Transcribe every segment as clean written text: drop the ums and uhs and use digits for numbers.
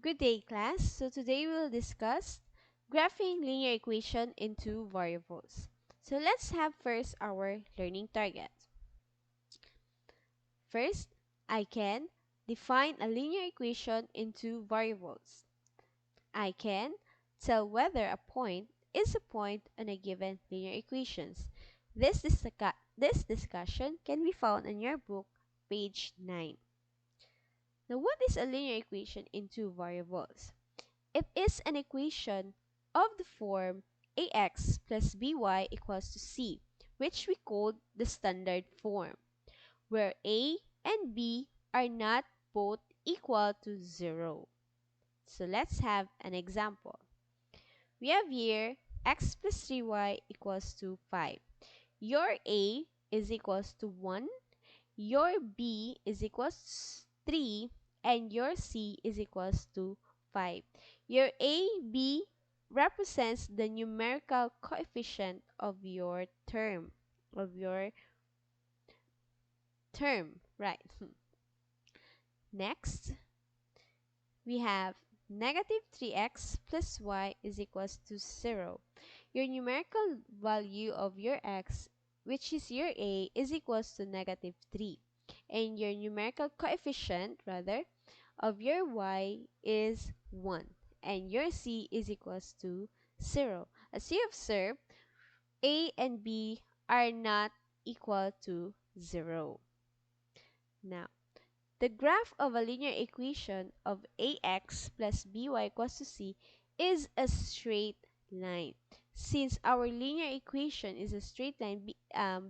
Good day, class. So today we'll discuss graphing linear equation into variables. So let's have first our learning target. First, I can define a linear equation into variables. I can tell whether a point is a point on a given linear equations. This discussion can be found in your book, page 9. Now, what is a linear equation into variables? It is an equation of the form ax plus by equals to c, which we call the standard form, where a and b are not both equal to 0. So let's have an example. We have here x plus 3y equals to 5. Your a is equals to 1, your b is equals to 3, and your c is equals to 5. Your a, b represents the numerical coefficient of your term, right? Next, we have negative 3x plus y is equals to 0. Your numerical value of your x, which is your a, is equals to negative 3. And your numerical coefficient, rather, of your y is 1. And your c is equals to 0. As you observe, a and b are not equal to 0. Now, the graph of a linear equation of ax plus by equals to c is a straight line. Since our linear equation is a straight line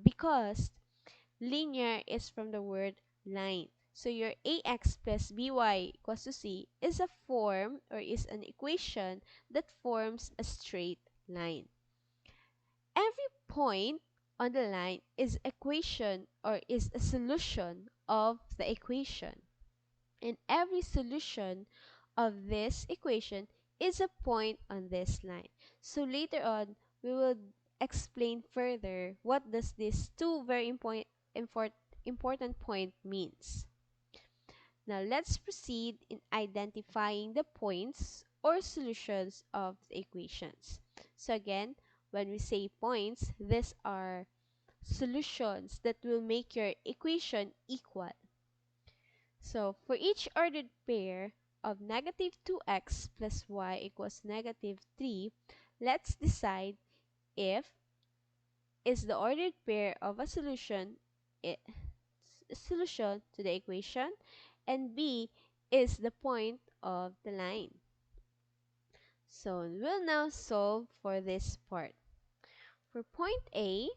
because linear is from the word line. So your ax plus by equals to c is a form or is an equation that forms a straight line. Every point on the line is equation or is a solution of the equation. And every solution of this equation is a point on this line. So later on, we will explain further what does this two very important point means. Now let's proceed in identifying the points or solutions of the equations. So again, when we say points, these are solutions that will make your equation equal. So for each ordered pair of negative 2x plus y equals negative 3, let's decide if is the ordered pair of a solution to the equation, and b is the point of the line. So we'll now solve for this part. For point A,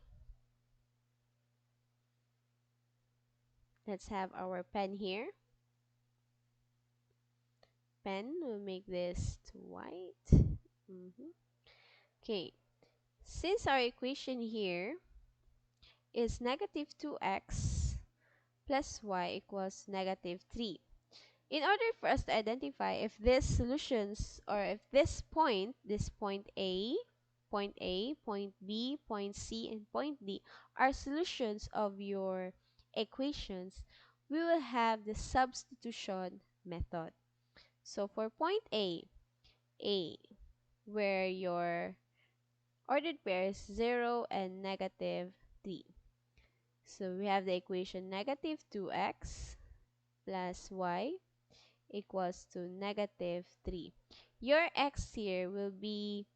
let's have our pen here. We'll make this to white. Okay, since our equation here is negative 2x plus y equals negative 3. In order for us to identify if these solutions or if this point A, point B, point C, and point D are solutions of your equations, we will have the substitution method. So for point A, where your ordered pair is 0 and negative 3. So we have the equation negative 2x plus y equals to negative 3. Your x here will be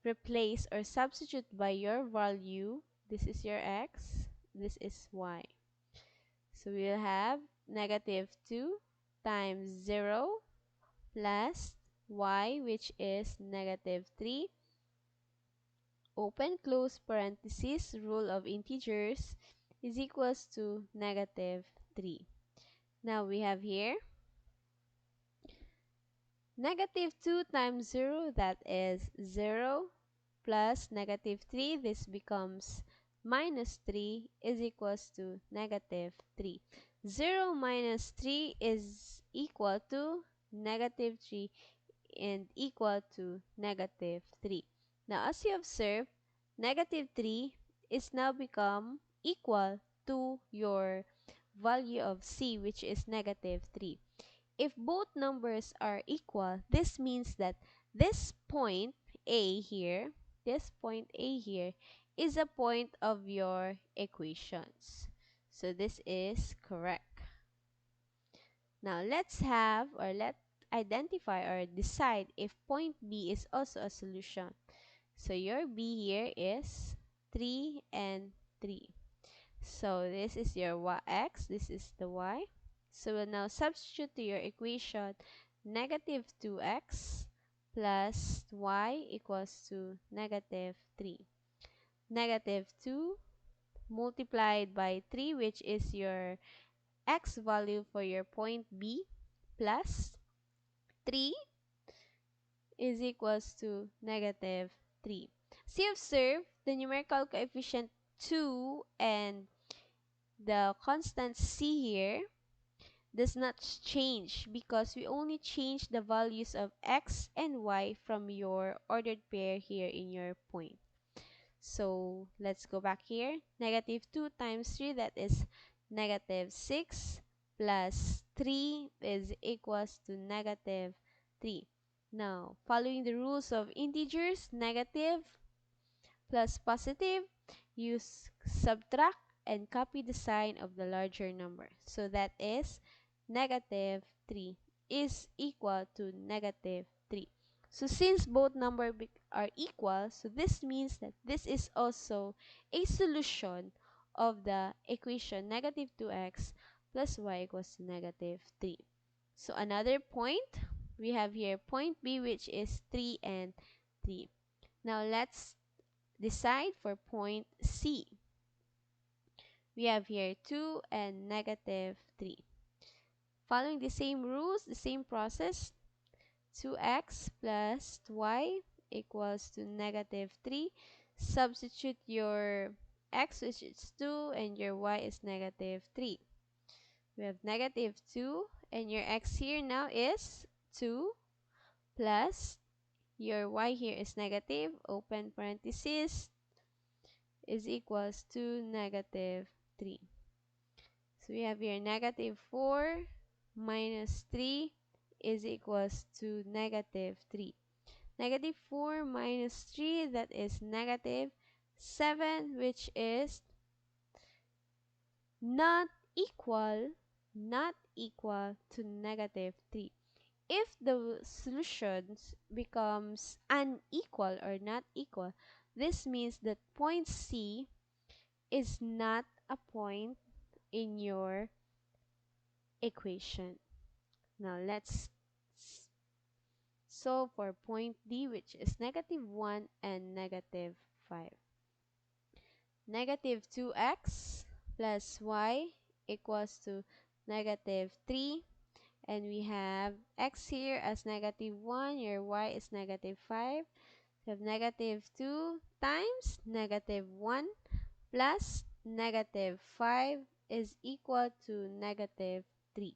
replaced or substitute by your value. This is your x, this is y. So we'll have negative 2 times 0 plus y, which is negative 3. Open close parenthesis, rule of integers, is equals to negative 3. Now we have here negative 2 times 0, that is 0, plus negative 3, this becomes minus 3, is equals to negative 3. 0 minus 3 is equal to negative 3 and equal to negative 3. Now as you observe, negative 3 is now become equal to your value of c, which is negative 3. If both numbers are equal, this means that this point A here, this point A here, is a point of your equations. So this is correct. Now let's have, or let identify or decide if point B is also a solution. So your B here is 3 and 3. So this is your x, this is the y. So we'll now substitute to your equation negative 2x plus y equals to negative 3. Negative 2 multiplied by 3, which is your x value for your point B, plus 3 is equals to negative 3. So you observe the numerical coefficient 2 and the constant c here does not change because we only change the values of x and y from your ordered pair here in your point. So let's go back here. Negative 2 times 3, that is negative 6, plus 3 is equals to negative 3. Now, following the rules of integers, negative plus positive, you subtract and copy the sign of the larger number. So that is negative 3 is equal to negative 3. So since both numbers are equal, so this means that this is also a solution of the equation negative 2x plus y equals to negative 3. So another point, we have here point B, which is 3 and 3. Now let's decide for point C. We have here 2 and negative 3. Following the same rules, the same process, 2x plus y equals to negative 3. Substitute your x, which is 2, and your y is negative 3. We have negative 2, and your x here now is 2, plus your y here is negative, open parenthesis, is equals to negative 3. So we have here negative 4 minus 3 is equals to negative 3. Negative 4 minus 3, that is negative 7, which is not equal, to negative 3. If the solutions becomes unequal or not equal, this means that point C is not a point in your equation. Now let's solve for point D, which is negative 1 and negative 5. Negative 2x plus y equals to negative 3. And we have x here as negative 1, your y is negative 5. We have negative 2 times negative 1 plus negative 5 is equal to negative 3.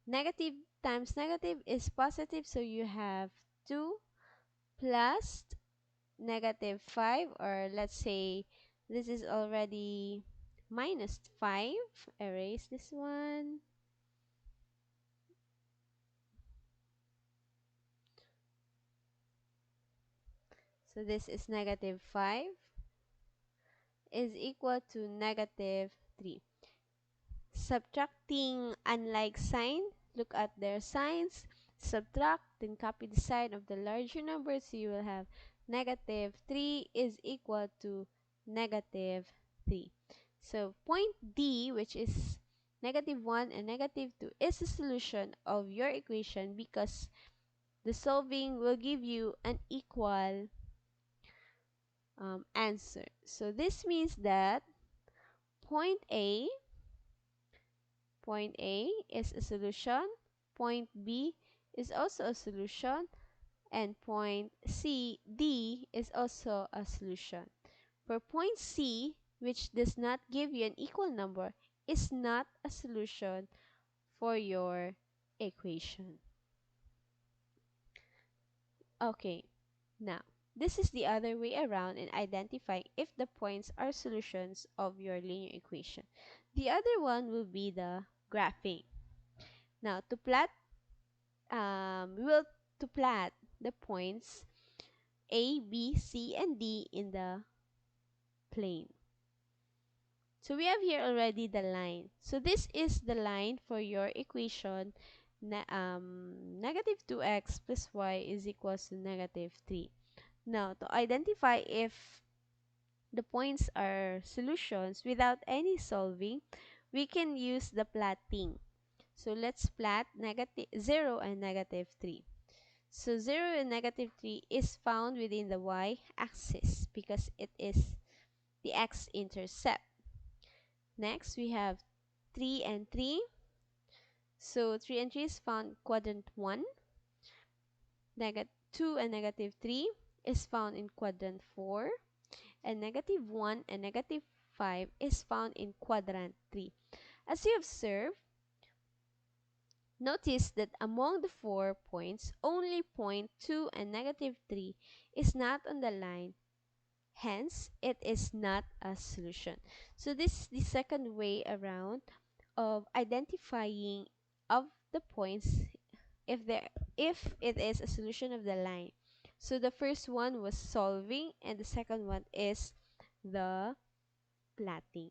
Negative times negative is positive, so you have 2 plus negative 5, or let's say this is already minus 5. Erase this one. So this is negative 5 is equal to negative 3. Subtracting unlike sign, look at their signs, subtract, then copy the sign of the larger number, so you will have negative 3 is equal to negative 3. So point D, which is negative 1 and negative 2, is a solution of your equation because the solving will give you an equal answer. So this means that point A is a solution, point B is also a solution, and point C, D is also a solution. For point C, which does not give you an equal number, is not a solution for your equation. Okay, now this is the other way around in identifying if the points are solutions of your linear equation. The other one will be the graphing. Now, to plot we will to plot the points A, B, C, and D in the plane. So we have here already the line. So this is the line for your equation, negative 2x plus y is equals to negative 3. Now, to identify if the points are solutions without any solving, we can use the plotting. So let's plot negative 0 and negative 3. So 0 and negative 3 is found within the y-axis because it is the x-intercept. Next, we have 3 and 3. So 3 and 3 is found quadrant 1. 2 and negative 3 is found in quadrant 4. And negative 1 and negative 5 is found in quadrant 3. As you observe, notice that among the 4 points, only point 2 and negative 3 is not on the line. Hence, it is not a solution. So this is the second way around of identifying of the points if it is a solution of the line. So the first one was solving and the second one is the plotting.